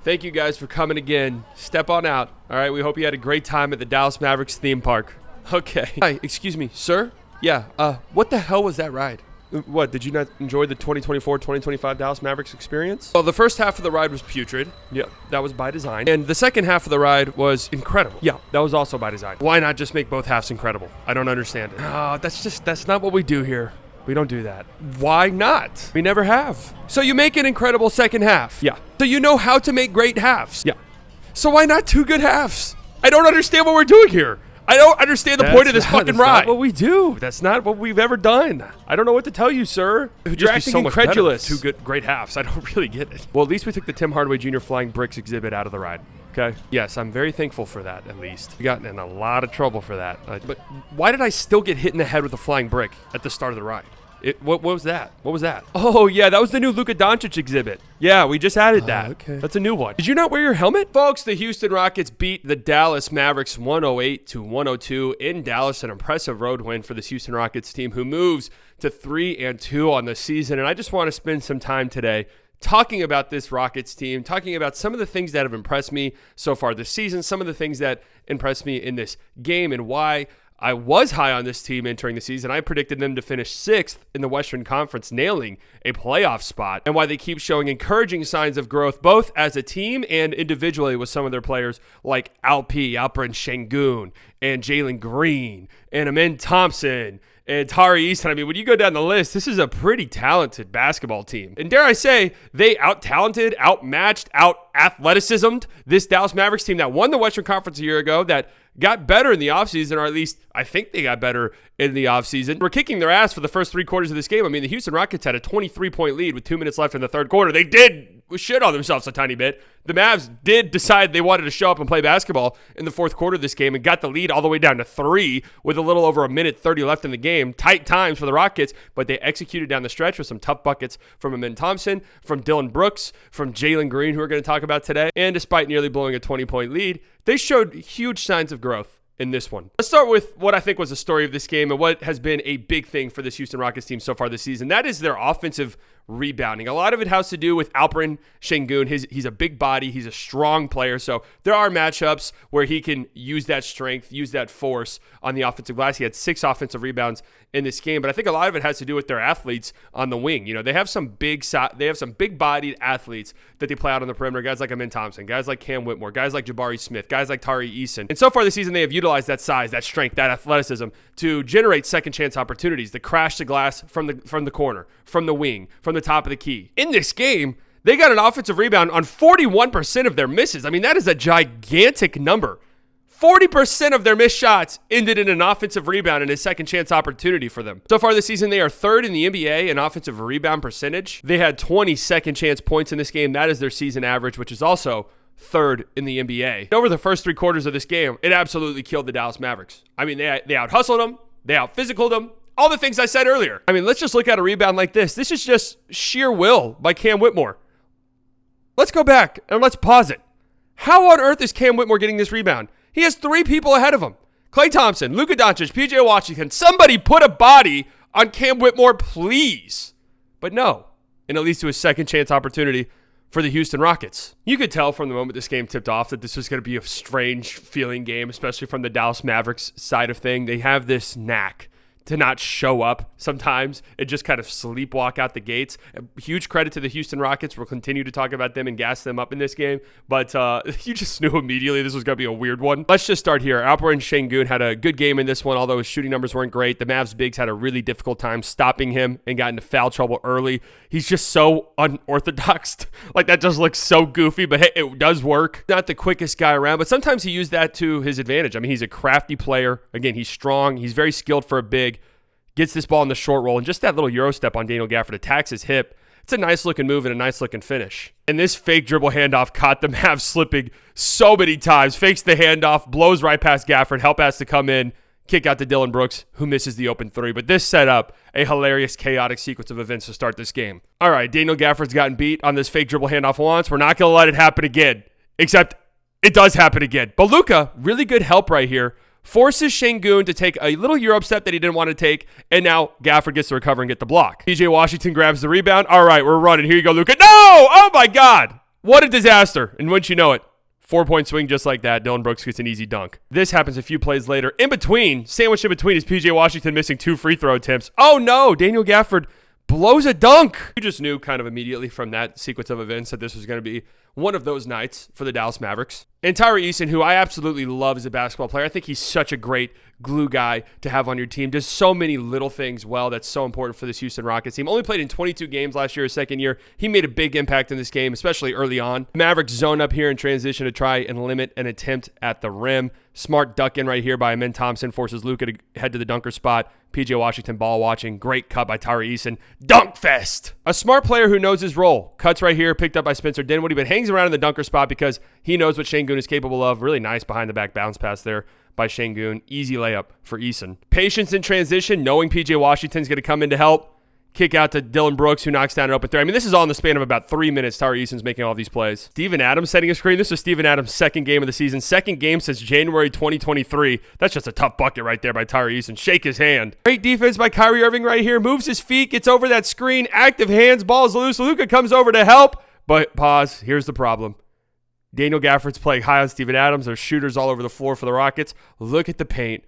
Thank you guys for coming again. Step on out. All right, we hope you had a great time at the Dallas Mavericks theme park. Okay. Hi, excuse me, sir? Yeah, what the hell was that ride? What, did you not enjoy the 2024-2025 Dallas Mavericks experience? Well, the first half of the ride was putrid. Yeah, that was by design. And the second half of the ride was incredible. Yeah, that was also by design. Why not just make both halves incredible? I don't understand it. That's not what we do here. We don't do that. Why not? We never have. So you make an incredible second half. Yeah. So you know how to make great halves. Yeah. So why not two good halves? I don't understand what we're doing here. I don't understand the point of this fucking ride. That's not what we do. That's not what we've ever done. I don't know what to tell you, sir. You're acting incredulous. Two great halves. I don't really get it. Well, at least we took the Tim Hardaway Jr. flying bricks exhibit out of the ride. Okay. Yes, I'm very thankful for that, at least. We got in a lot of trouble for that. But why did I still get hit in the head with a flying brick at the start of the ride? What was that? What was that? Oh, yeah, that was the new Luka Doncic exhibit. Yeah, we just added that. Okay. That's a new one. Did you not wear your helmet? Folks, the Houston Rockets beat the Dallas Mavericks 108-102 in Dallas. An impressive road win for this Houston Rockets team who moves to 3-2 on the season. And I just want to spend some time today talking about this Rockets team, talking about some of the things that have impressed me so far this season, some of the things that impressed me in this game, and why I was high on this team entering the season. I predicted them to finish 6th in the Western Conference, nailing a playoff spot, and why they keep showing encouraging signs of growth, both as a team and individually with some of their players like Alperen Sengun, and Jalen Green, and Amen Thompson, and Tari Easton. I mean, when you go down the list, this is a pretty talented basketball team. And dare I say, they out-talented, outmatched, out-athleticismed this Dallas Mavericks team that won the Western Conference a year ago, that got better in the offseason, or at least I think they got better in the offseason. We're kicking their ass for the first 3 quarters of this game. I mean, the Houston Rockets had a 23-point lead with 2 minutes left in the third quarter. They did shit on themselves a tiny bit. The Mavs did decide they wanted to show up and play basketball in the fourth quarter of this game and got the lead all the way down to 3 with a little over a minute 30 left in the game. Tight times for the Rockets, but they executed down the stretch with some tough buckets from Amen Thompson, from Dylan Brooks, from Jalen Green, who we're going to talk about today. And despite nearly blowing a 20-point lead, they showed huge signs of growth in this one. Let's start with what I think was the story of this game and what has been a big thing for this Houston Rockets team so far this season. That is their offensive rebounding. A lot of it has to do with Alperen Sengun. He's a big body. He's a strong player. So there are matchups where he can use that strength, use that force on the offensive glass. He had 6 offensive rebounds in this game, but I think a lot of it has to do with their athletes on the wing. You know, they have some big-bodied athletes that they play out on the perimeter. Guys like Amen Thompson, guys like Cam Whitmore, guys like Jabari Smith, guys like Tari Easton. And so far this season, they have utilized that size, that strength, that athleticism to generate second chance opportunities, to crash the glass from the corner, from the wing, from the top of the key. In this game, they got an offensive rebound on 41% of their misses. I mean, that is a gigantic number. 40% of their missed shots ended in an offensive rebound and a second chance opportunity for them. So far this season, they are 3rd in the NBA in offensive rebound percentage. They had 20 second chance points in this game. That is their season average, which is also 3rd in the NBA. Over the first 3 quarters of this game, it absolutely killed the Dallas Mavericks. I mean, they out-hustled them. They out-physicaled them. All the things I said earlier. I mean, let's just look at a rebound like this. This is just sheer will by Cam Whitmore. Let's go back and let's pause it. How on earth is Cam Whitmore getting this rebound? He has 3 people ahead of him. Klay Thompson, Luka Doncic, PJ Washington. Somebody put a body on Cam Whitmore, please. But no. And it leads to a second chance opportunity for the Houston Rockets. You could tell from the moment this game tipped off that this was going to be a strange feeling game, especially from the Dallas Mavericks side of thing. They have this knack to not show up sometimes and just kind of sleepwalk out the gates. A huge credit to the Houston Rockets. We'll continue to talk about them and gas them up in this game, but you just knew immediately this was going to be a weird one. Let's just start here. Alperen Sengun had a good game in this one, although his shooting numbers weren't great. The Mavs bigs had a really difficult time stopping him and got into foul trouble early. He's just so unorthodox. Like, that just looks so goofy, but hey, it does work. Not the quickest guy around, but sometimes he used that to his advantage. I mean, he's a crafty player. Again, he's strong. He's very skilled for a big. Gets this ball in the short roll, and just that little Euro step on Daniel Gafford attacks his hip. It's a nice-looking move and a nice-looking finish. And this fake dribble handoff caught the Mavs slipping so many times. Fakes the handoff, blows right past Gafford. Help has to come in, kick out to Dylan Brooks, who misses the open 3. But this set up a hilarious, chaotic sequence of events to start this game. All right, Daniel Gafford's gotten beat on this fake dribble handoff once. We're not going to let it happen again, except it does happen again. But Luka, really good help right here. Forces Sengun to take a little Euro step that he didn't want to take, and now Gafford gets to recover and get the block. PJ Washington grabs the rebound. All right, we're running. Here you go, Luka. No! Oh, my God. What a disaster. And wouldn't you know it, 4-point swing just like that. Dillon Brooks gets an easy dunk. This happens a few plays later. Sandwiched in between is P.J. Washington missing 2 free throw attempts. Oh no, Daniel Gafford blows a dunk. You just knew kind of immediately from that sequence of events that this was going to be one of those nights for the Dallas Mavericks. And Tyree Eason, who I absolutely love as a basketball player. I think he's such a great glue guy to have on your team. Does so many little things well that's so important for this Houston Rockets team. Only played in 22 games last year, his second year. He made a big impact in this game, especially early on. Mavericks zone up here in transition to try and limit an attempt at the rim. Smart duck in right here by Amen Thompson forces Luka to head to the dunker spot. P.J. Washington ball watching. Great cut by Tyree Eason. Dunk fest! A smart player who knows his role. Cuts right here, picked up by Spencer Dinwiddie, but hangs around in the dunker spot because he knows what Sengun is capable of. Really nice behind the back bounce pass there by Sengun. Easy layup for Eason. Patience in transition, knowing P.J. Washington's going to come in to help. Kick out to Dillon Brooks, who knocks down an open three. I mean, this is all in the span of about 3 minutes. Tyree Eason's making all these plays. Steven Adams setting a screen. This was Steven Adams' second game of the season. Second game since January 2023. That's just a tough bucket right there by Tyree Eason. Shake his hand. Great defense by Kyrie Irving right here. Moves his feet, gets over that screen. Active hands, ball's loose. Luka comes over to help. But pause. Here's the problem. Daniel Gafford's playing high on Steven Adams. There's shooters all over the floor for the Rockets. Look at the paint.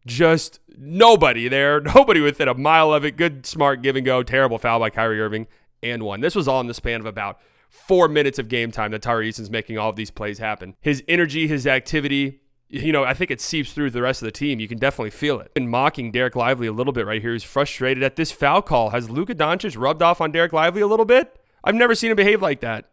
Just nobody there. Nobody within a mile of it. Good, smart give and go. Terrible foul by Kyrie Irving and one. This was all in the span of about 4 minutes of game time that Tyree Eason's making all of these plays happen. His energy, his activity, I think it seeps through the rest of the team. You can definitely feel it. And mocking Derek Lively a little bit right here. He's frustrated at this foul call. Has Luka Doncic rubbed off on Derek Lively a little bit? I've never seen him behave like that.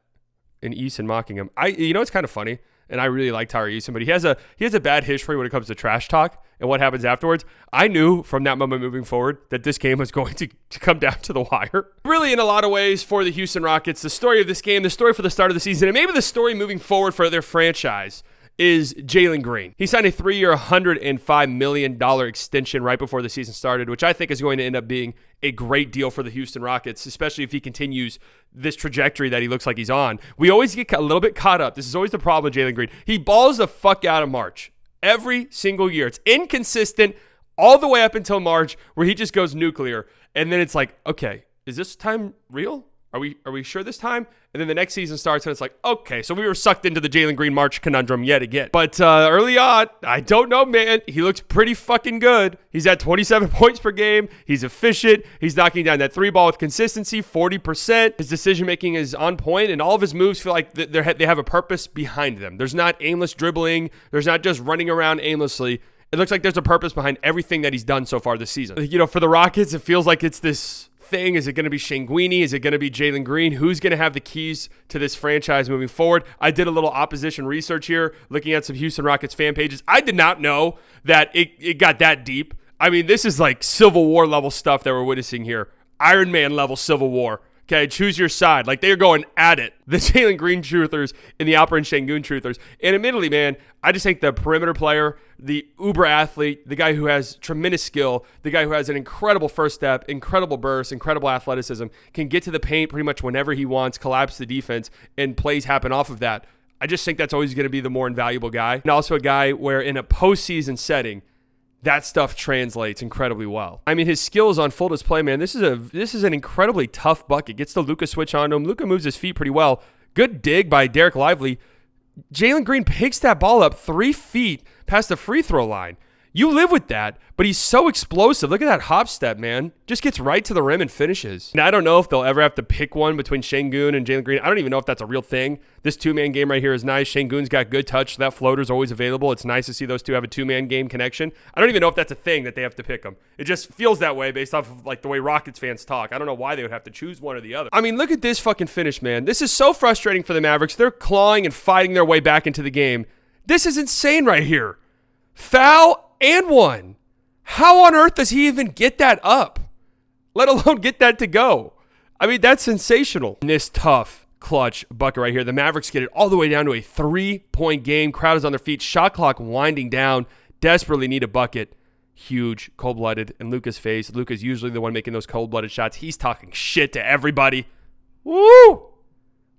And Eason mocking him. It's kind of funny. And I really like Tyree Eason, but he has a bad history when it comes to trash talk and what happens afterwards. I knew from that moment moving forward that this game was going to come down to the wire. Really, in a lot of ways, for the Houston Rockets, the story of this game, the story for the start of the season, and maybe the story moving forward for their franchise is Jalen Green. He signed a 3-year, $105 million extension right before the season started, which I think is going to end up being a great deal for the Houston Rockets, especially if he continues this trajectory that he looks like he's on. We always get a little bit caught up. This is always the problem with Jalen Green. He balls the fuck out of March every single year. It's inconsistent all the way up until March where he just goes nuclear. And then it's like, okay, is this time real? Are we sure this time? And then the next season starts and it's like, okay, so we were sucked into the Jalen Green March conundrum yet again. But early on, I don't know, man. He looks pretty fucking good. He's at 27 points per game. He's efficient. He's knocking down that 3 ball with consistency, 40%. His decision-making is on point, and all of his moves feel like they have a purpose behind them. There's not aimless dribbling. There's not just running around aimlessly. It looks like there's a purpose behind everything that he's done so far this season. For the Rockets, it feels like it's this thing. Is it going to be Sengun? Is it going to be Jalen Green? Who's going to have the keys to this franchise moving forward? I did a little opposition research here, looking at some Houston Rockets fan pages. I did not know that it got that deep. I mean, this is like Civil War level stuff that we're witnessing here. Iron Man level Civil War. Okay, choose your side. Like, they are going at it. The Jalen Green truthers and the Alperen Sengun truthers. And admittedly, man, I just think the perimeter player, the uber athlete, the guy who has tremendous skill, the guy who has an incredible first step, incredible burst, incredible athleticism, can get to the paint pretty much whenever he wants, collapse the defense, and plays happen off of that. I just think that's always going to be the more invaluable guy. And also a guy where in a postseason setting, that stuff translates incredibly well. I mean, his skill is on full display, man. This is an incredibly tough bucket. Gets the Luka switch on him. Luka moves his feet pretty well. Good dig by Derek Lively. Jalen Green picks that ball up 3 feet past the free throw line. You live with that, but he's so explosive. Look at that hop step, man. Just gets right to the rim and finishes. And I don't know if they'll ever have to pick one between Sengun and Jalen Green. I don't even know if that's a real thing. This 2-man game right here is nice. Sengun's got good touch. That floater's always available. It's nice to see those two have a 2-man game connection. I don't even know if that's a thing that they have to pick them. It just feels that way based off of like the way Rockets fans talk. I don't know why they would have to choose one or the other. I mean, look at this fucking finish, man. This is so frustrating for the Mavericks. They're clawing and fighting their way back into the game. This is insane right here. Foul and one. How on earth does he even get that up? Let alone get that to go. I mean, that's sensational. In this tough clutch bucket right here, the Mavericks get it all the way down to a 3-point game. Crowd is on their feet. Shot clock winding down. Desperately need a bucket. Huge, cold-blooded in Luka's face. Luka's usually the one making those cold-blooded shots. He's talking shit to everybody. Woo!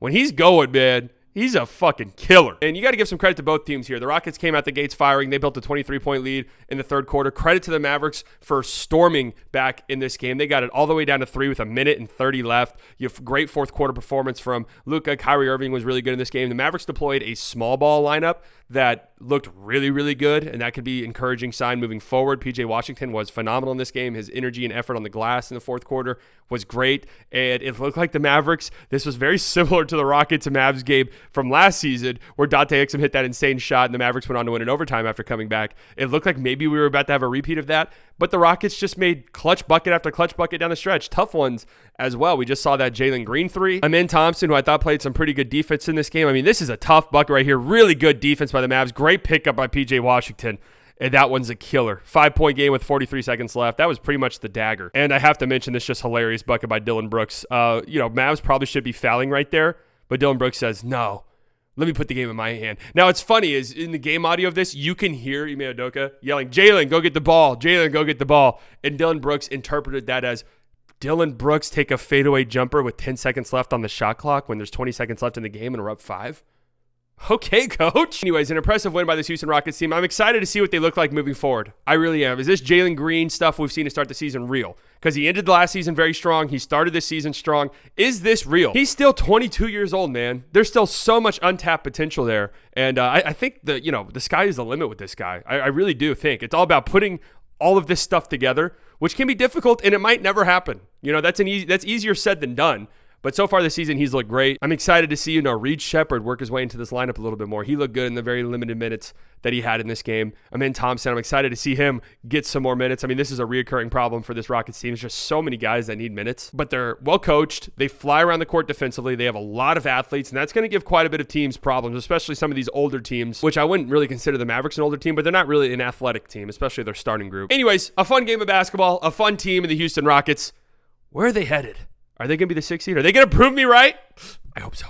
When he's going, man, He's a fucking killer. And you got to give some credit to both teams here. The Rockets came out the gates firing. They built a 23-point lead in the third quarter. Credit to the Mavericks for storming back in this game. They got it all the way down to 3 with 1:30 left. You have great fourth quarter performance from Luka. Kyrie Irving was really good in this game. The Mavericks deployed a small ball lineup that looked really, really good, and that could be an encouraging sign moving forward. PJ Washington was phenomenal in this game. His energy and effort on the glass in the fourth quarter was great, and it looked like the Mavericks, this was very similar to the Rockets and Mavs game from last season where Dante Exum hit that insane shot and the Mavericks went on to win in overtime after coming back. It looked like maybe we were about to have a repeat of that, but the Rockets just made clutch bucket after clutch bucket down the stretch. Tough ones as well. We just saw that Jalen Green 3. Amin Thompson, who I thought played some pretty good defense in this game. I mean, this is a tough bucket right here. Really good defense by the Mavs. Great pickup by PJ Washington. And that one's a killer. 5-point game with 43 seconds left. That was pretty much the dagger. And I have to mention this just hilarious bucket by Dylan Brooks. Mavs probably should be fouling right there, but Dylan Brooks says, no, let me put the game in my hand. Now, what's funny is in the game audio of this, you can hear Ime Udoka yelling, Jalen, go get the ball. Jalen, go get the ball. And Dylan Brooks interpreted that as Dylan Brooks take a fadeaway jumper with 10 seconds left on the shot clock when there's 20 seconds left in the game and we're up 5. Okay, coach. Anyways, an impressive win by this Houston Rockets team. I'm excited to see what they look like moving forward. I really am. Is this Jalen Green stuff we've seen to start the season real? Because he ended the last season very strong. He started this season strong. Is this real? He's still 22 years old, man. There's still so much untapped potential there. And I think the sky is the limit with this guy. I really do think. It's all about putting all of this stuff together, which can be difficult, and it might never happen. That's easier said than done. But so far this season, he's looked great. I'm excited to see, Reed Shepherd work his way into this lineup a little bit more. He looked good in the very limited minutes that he had in this game. Amin Thompson, I'm excited to see him get some more minutes. I mean, this is a reoccurring problem for this Rockets team. It's just so many guys that need minutes. But they're well coached. They fly around the court defensively. They have a lot of athletes, and that's going to give quite a bit of teams problems, especially some of these older teams, which I wouldn't really consider the Mavericks an older team, but they're not really an athletic team, especially their starting group. Anyways, a fun game of basketball, a fun team in the Houston Rockets. Where are they headed? Are they going to be the 6th seed? Are they going to prove me right? I hope so.